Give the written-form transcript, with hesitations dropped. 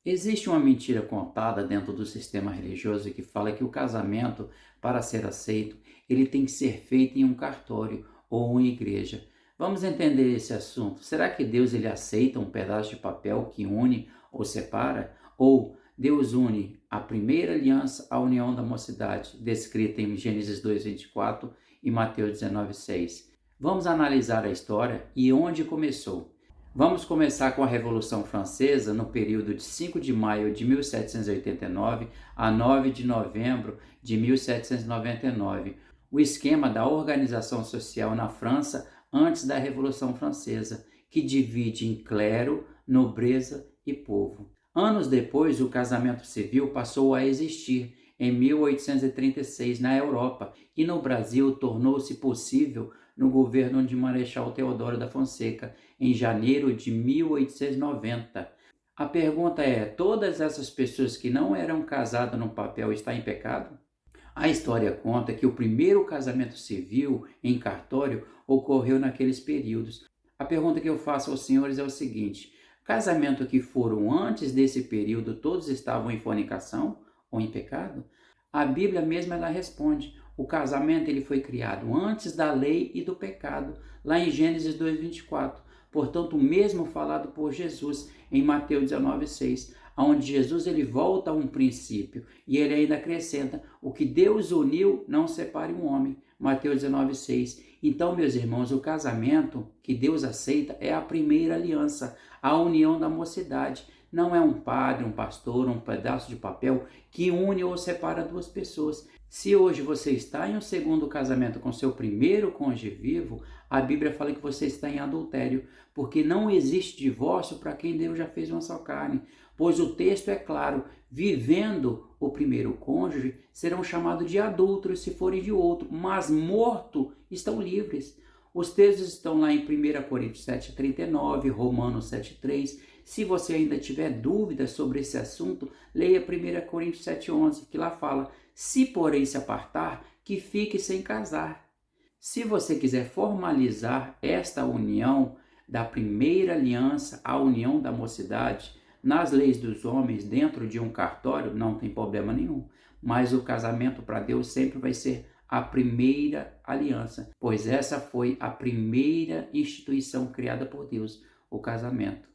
Existe uma mentira contada dentro do sistema religioso que fala que o casamento, para ser aceito, ele tem que ser feito em um cartório ou uma igreja. Vamos entender esse assunto. Será que Deus ele aceita um pedaço de papel que une ou separa? Ou Deus une a primeira aliança à união da mocidade, descrita em Gênesis 2:24 e Mateus 19:6? Vamos analisar a história e onde começou. Vamos começar com a Revolução Francesa no período de 5 de maio de 1789 a 9 de novembro de 1799, o esquema da organização social na França antes da Revolução Francesa, que divide em clero, nobreza e povo. Anos depois, o casamento civil passou a existir em 1836 na Europa e no Brasil tornou-se possível no governo de Marechal Deodoro da Fonseca, em janeiro de 1890. A pergunta é: todas essas pessoas que não eram casadas no papel estão em pecado? A história conta que o primeiro casamento civil em cartório ocorreu naqueles períodos. A pergunta que eu faço aos senhores é o seguinte: casamento que foram antes desse período, todos estavam em fornicação ou em pecado? A Bíblia mesma ela responde: o casamento ele foi criado antes da lei e do pecado, lá em Gênesis 2:24. Portanto, o mesmo falado por Jesus em Mateus 19:6, onde Jesus ele volta a um princípio e ele ainda acrescenta: o que Deus uniu, não separe um homem. Mateus 19:6. Então, meus irmãos, o casamento que Deus aceita é a primeira aliança, a união da mocidade. Não é um padre, um pastor, um pedaço de papel que une ou separa duas pessoas. Se hoje você está em um segundo casamento com seu primeiro cônjuge vivo, a Bíblia fala que você está em adultério, porque não existe divórcio para quem Deus já fez uma só carne. Pois o texto é claro: vivendo o primeiro cônjuge, serão chamados de adúlteros se forem de outro, mas morto estão livres. Os textos estão lá em 1 Coríntios 7:39, Romanos 7:3. Se você ainda tiver dúvidas sobre esse assunto, leia 1 Coríntios 7:11, que lá fala: se porém se apartar, que fique sem casar. Se você quiser formalizar esta união da primeira aliança, a união da mocidade, nas leis dos homens, dentro de um cartório, não tem problema nenhum. Mas o casamento para Deus sempre vai ser a primeira aliança, pois essa foi a primeira instituição criada por Deus, o casamento.